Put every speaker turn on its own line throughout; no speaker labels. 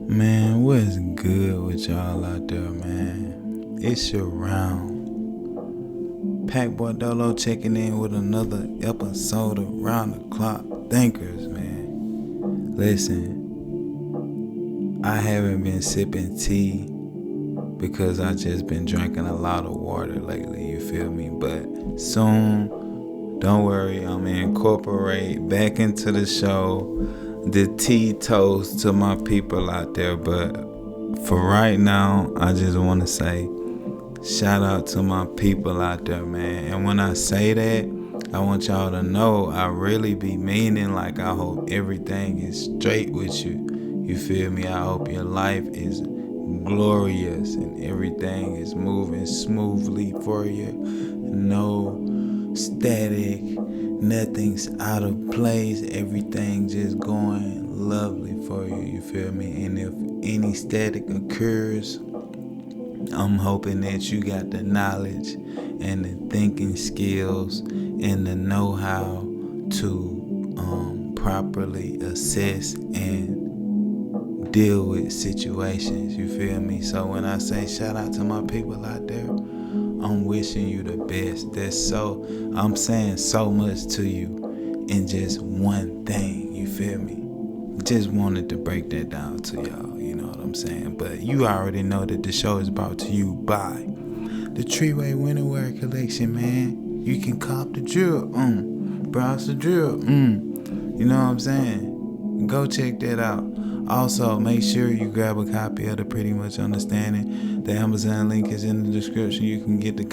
Man, what's good with y'all out there, man? It's your round. Packboy Dolo checking in with another episode of Round the Clock Thinkers, man. Listen, I haven't been sipping tea because I just been drinking a lot of water lately, you feel me? But soon, don't worry, I'm gonna incorporate back into the show the tea toast to my people out there. But for right now, I just want to say shout out to my people out there, man. And when I say that, I want y'all to know I really be meaning, like, I hope everything is straight with you. You feel me? I hope your life is glorious and everything is moving smoothly for you. No static, nothing's out of place, everything just going lovely for you. You feel me? And if any static occurs, I'm hoping that you got the knowledge and the thinking skills and the know-how to properly assess and deal with situations. You feel me? So when I say shout out to my people out there, I'm wishing you the best. I'm saying so much to you in just one thing. You feel me? Just wanted to break that down to y'all. You know what I'm saying? But you already know that the show is brought to you by the Treeway Winterwear Collection, man. You can cop the drill. Browse the drill. You know what I'm saying? Go check that out. Also, make sure you grab a copy of the Pretty Much Understanding. The Amazon link is in the description. You can get the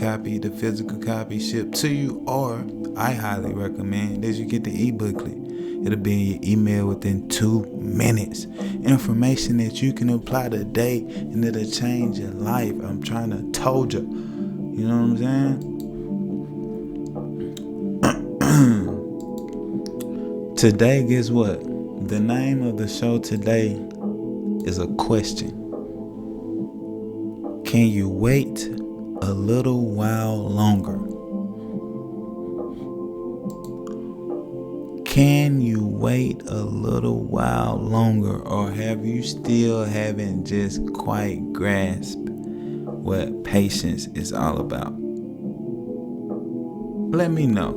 physical copy shipped to you, or I highly recommend that you get the e-booklet. It'll be in your email within 2 minutes. Information that you can apply today, and it'll change your life. I'm trying to told you. You know what I'm saying? Today, guess what? The name of the show today is a question. Can you wait a little while longer? Can you wait a little while longer, or have you still haven't just quite grasped what patience is all about? Let me know.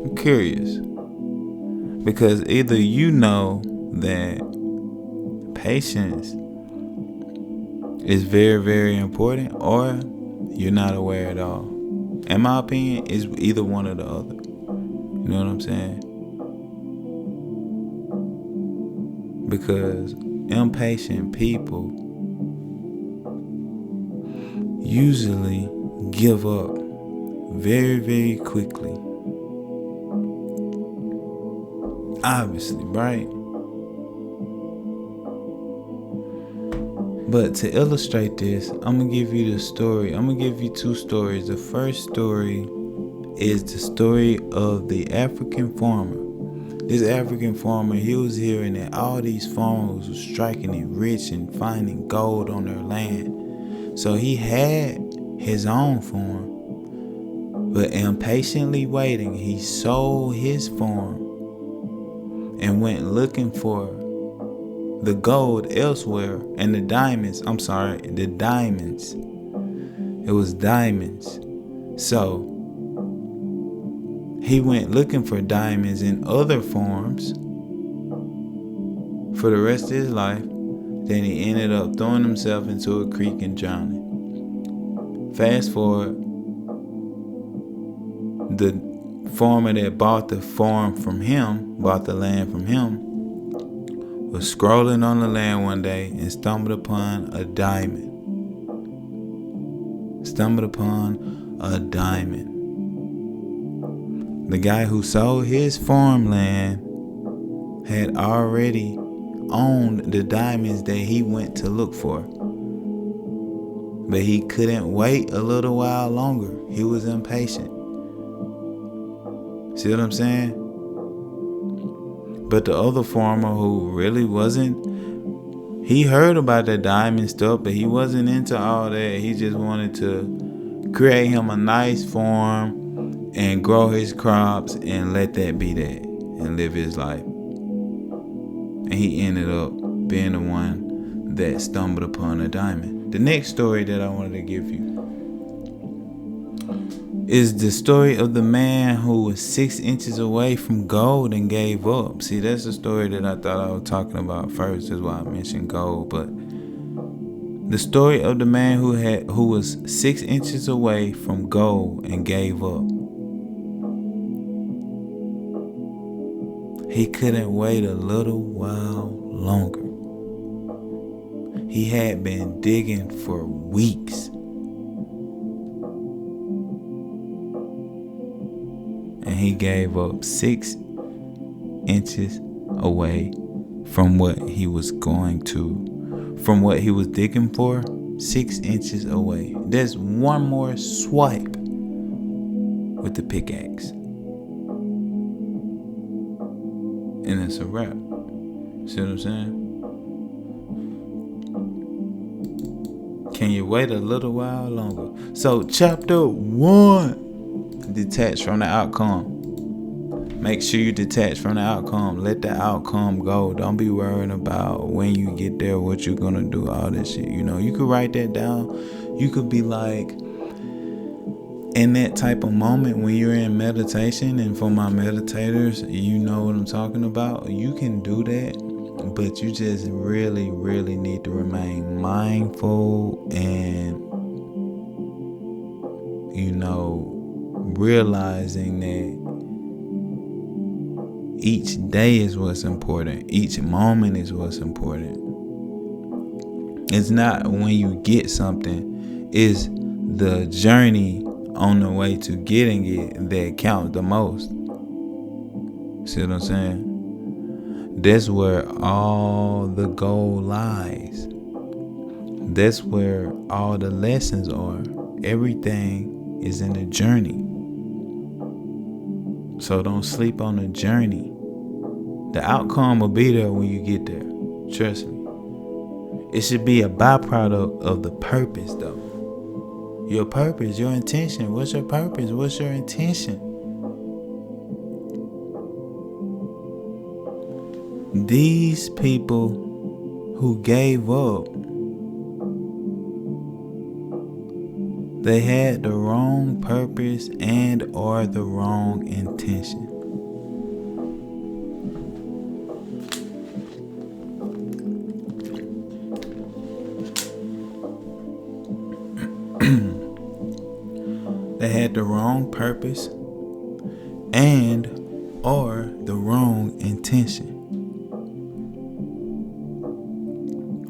I'm curious. Because either you know that patience is very, very important, or you're not aware at all. In my opinion, it's either one or the other. You know what I'm saying? Because impatient people usually give up very, very quickly. Obviously, right? But to illustrate this, I'm going to give you the story. I'm going to give you 2 stories. The first story is the story of the African farmer. This African farmer, he was hearing that all these farmers were striking it rich and finding gold on their land. So he had his own farm. But impatiently waiting, he sold his farm and went looking for the gold elsewhere, and the diamonds. It was diamonds. So he went looking for diamonds in other farms for the rest of his life. Then he ended up throwing himself into a creek and drowning. Fast forward, the farmer that bought the land from him, was scrolling on the land one day and stumbled upon a diamond. The guy who sold his farmland had already owned the diamonds that he went to look for. But he couldn't wait a little while longer. He was impatient. See what I'm saying? But the other farmer, who really wasn't, he heard about the diamond stuff, but he wasn't into all that. He just wanted to create him a nice farm and grow his crops and let that be that and live his life. and he ended up being the one that stumbled upon a diamond. The next story that I wanted to give you is the story of the man who was 6 inches away from gold and gave up. See, that's the story that I thought I was talking about first. That's why I mentioned gold. But the story of the man who was 6 inches away from gold and gave up. He couldn't wait a little while longer. He had been digging for weeks. And he gave up 6 inches away from what he was digging for, 6 inches away. There's one more swipe with the pickaxe, and it's a wrap. See what I'm saying? Can you wait a little while longer? So chapter 1, detach from the outcome. Make sure you detach from the outcome. Let the outcome go. Don't be worrying about when you get there, what you're gonna do, all that shit. You know, you could write that down. You could be like, in that type of moment when you're in meditation, and for my meditators, you know what I'm talking about. You can do that, but you just really, really need to remain mindful and, you know, realizing that each day is what's important. Each moment is what's important. It's not when you get something, it's the journey on the way to getting it that counts the most. See what I'm saying? That's where all the gold lies. That's where all the lessons are. Everything is in the journey. So don't sleep on the journey. The outcome will be there when you get there. Trust me. It should be a byproduct of the purpose, though. Your purpose, your intention. What's your purpose? What's your intention? These people who gave up, they had the wrong purpose and or the wrong intention. They had the wrong purpose and or the wrong intention.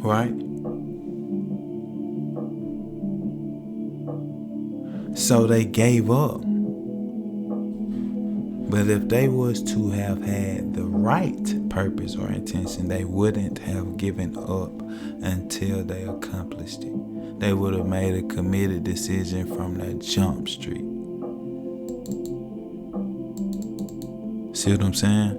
Right? So they gave up. But if they was to have had the right purpose or intention, they wouldn't have given up until they accomplished it. They would have made a committed decision from that jump street. See what I'm saying?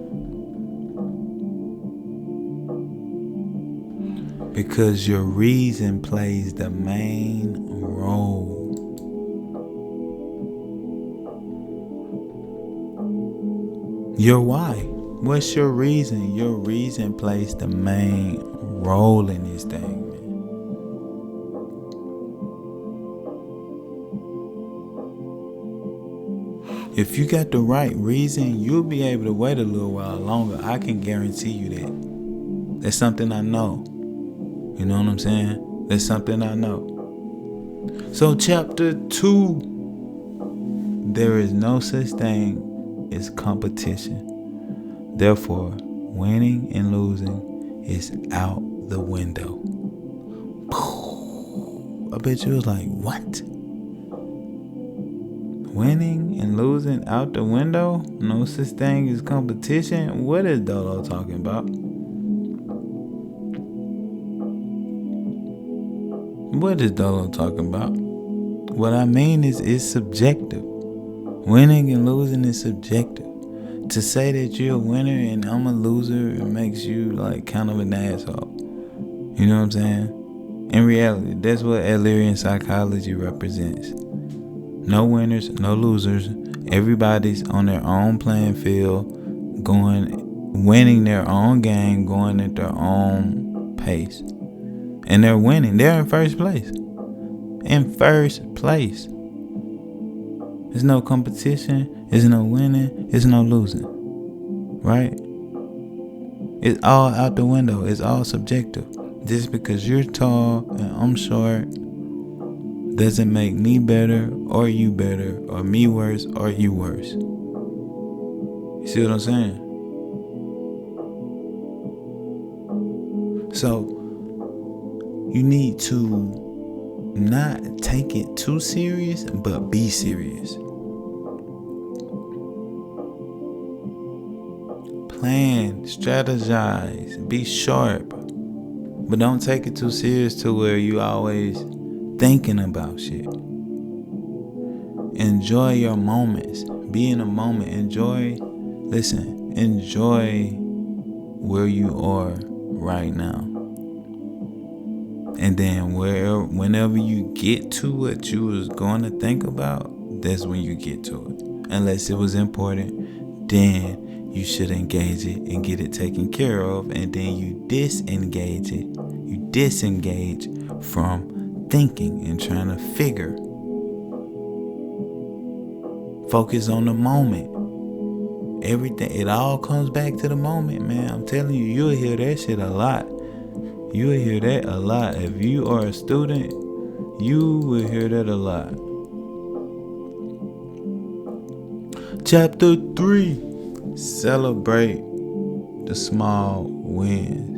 Because your reason plays the main role. Your why. What's your reason? Your reason plays the main role in this thing, man. If you got the right reason, you'll be able to wait a little while longer. I can guarantee you that. That's something I know. You know what I'm saying? That's something I know. So chapter 2, there is no such thing as competition. Therefore, winning and losing is out the window. I bet you was like, what? Winning and losing out the window? No such thing as competition? What is Dolo talking about? What is Dolo talking about? What I mean is it's subjective. Winning and losing is subjective. To say that you're a winner and I'm a loser, it makes you like kind of an asshole. You know what I'm saying? In reality, that's what Adlerian psychology represents. No winners, no losers. Everybody's on their own playing field, going winning their own game, going at their own pace. And they're winning. They're in first place. In first place. There's no competition. There's no winning. There's no losing. Right? It's all out the window. It's all subjective. Just because you're tall and I'm short doesn't make me better or you better or me worse or you worse. You see what I'm saying? So you need to not take it too serious, but be serious. Plan, strategize, be sharp, but don't take it too serious to where you always thinking about shit. Enjoy your moments. Be in a moment. Enjoy where you are right now. And then whenever you get to what you was going to think about, that's when you get to it. Unless it was important, then you should engage it and get it taken care of. And then you disengage it. You disengage from thinking and trying to figure. Focus on the moment. Everything, it all comes back to the moment, man. I'm telling you, you'll hear that shit a lot. You'll hear that a lot. If you are a student, you will hear that a lot. Chapter 3. Celebrate the small wins.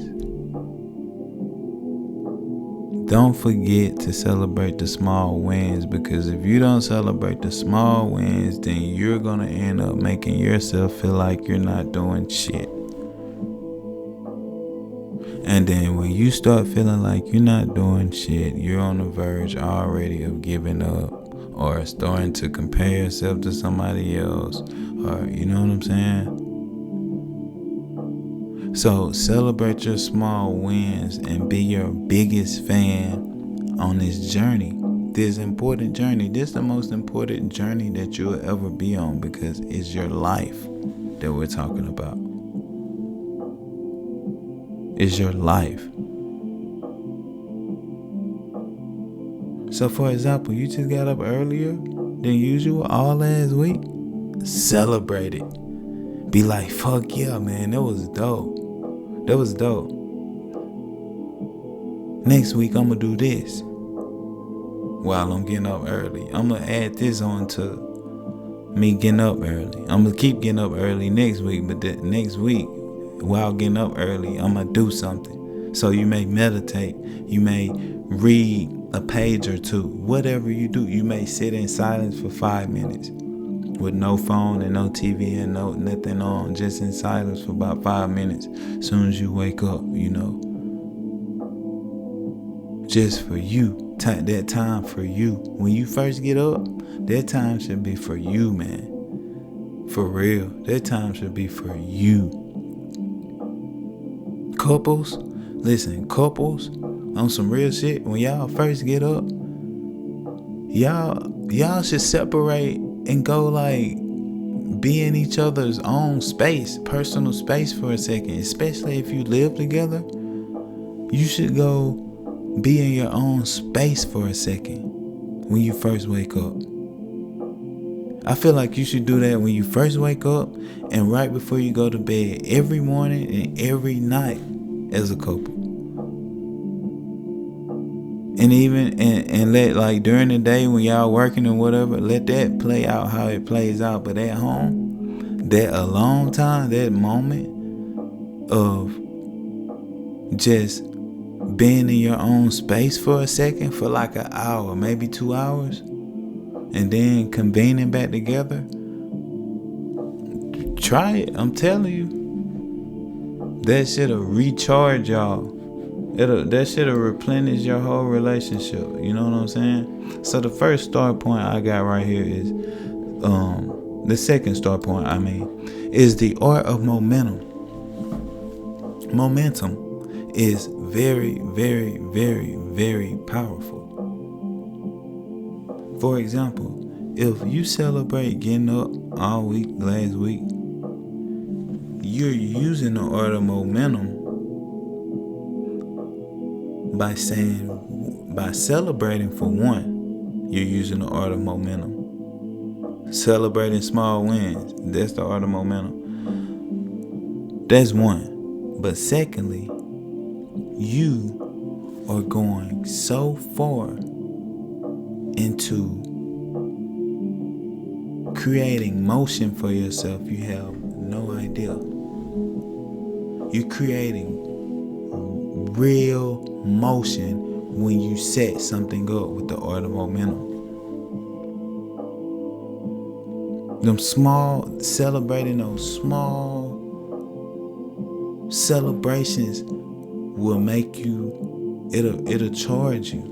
Don't forget to celebrate the small wins, because if you don't celebrate the small wins, then you're going to end up making yourself feel like you're not doing shit. And then when you start feeling like you're not doing shit, you're on the verge already of giving up or starting to compare yourself to somebody else, or you know what I'm saying? So celebrate your small wins and be your biggest fan on this journey. This important journey. This is the most important journey that you'll ever be on, because it's your life that we're talking about. It's your life. So for example, you just got up earlier than usual all last week. Celebrate it. Be like, fuck yeah, man, that was dope. That was dope. Next week I'm gonna do this while I'm getting up early. I'm gonna add this on to me getting up early. I'm gonna keep getting up early next week, but next week while getting up early, I'm gonna do something. So you may meditate, you may read a page or two, whatever you do. You may sit in silence for 5 minutes with no phone and no TV and nothing on, just in silence for about 5 minutes. As soon as you wake up, you know, just for you, that time for you. When you first get up, that time should be for you, man. For real, that time should be for you. Couples, listen, couples, on some real shit, when y'all first get up, y'all should separate and go like be in each other's own space, personal space for a second. Especially if you live together, you should go be in your own space for a second when you first wake up. I feel like you should do that when you first wake up and right before you go to bed, every morning and every night as a couple. And even and let, like, during the day when y'all working or whatever, let that play out how it plays out. But at home, that alone time, that moment of just being in your own space for a second, for like an hour, maybe 2 hours, and then convening back together. Try it. I'm telling you, that shit'll recharge y'all. That shit'll replenish your whole relationship. You know what I'm saying? So the first start point I got right here is, the second start point, is the art of momentum. Momentum is very, very, very, very powerful. For example, if you celebrate getting up all week, last week, you're using the art of momentum by celebrating for one. You're using the art of momentum. Celebrating small wins. That's the art of momentum. That's one. But secondly, you are going so far into creating motion for yourself, you have no idea. You're creating real motion when you set something up with the art of momentum. Celebrating those small celebrations will make you, it'll charge you.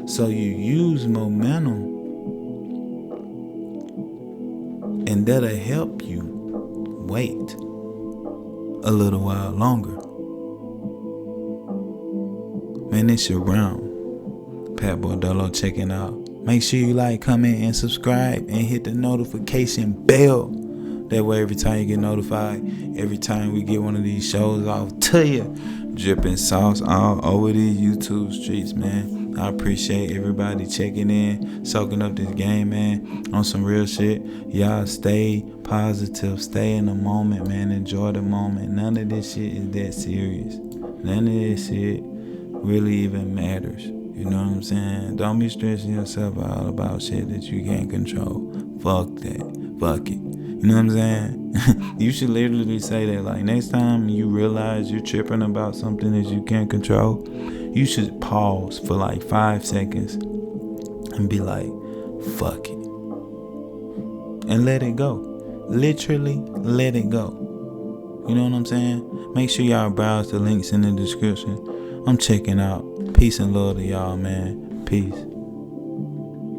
So you use momentum, and that'll help you wait a little while longer. Man, it's your round. Pat Bordolo checking out. Make sure you like, comment, and subscribe, and hit the notification bell. That way, every time you get notified, every time we get one of these shows off to you, dripping sauce all over these YouTube streets, man. I appreciate everybody checking in, soaking up this game, man, on some real shit. Y'all stay positive, stay in the moment, man. Enjoy the moment. None of this shit is that serious. None of this shit really even matters. You know what I'm saying? Don't be stressing yourself out about shit that you can't control. Fuck that. Fuck it. You know what I'm saying? You should literally say that. Like, next time you realize you're tripping about something that you can't control, you should pause for like 5 seconds and be like, fuck it. And let it go. Literally let it go. You know what I'm saying? Make sure y'all browse the links in the description. I'm checking out. Peace and love to y'all, man. Peace.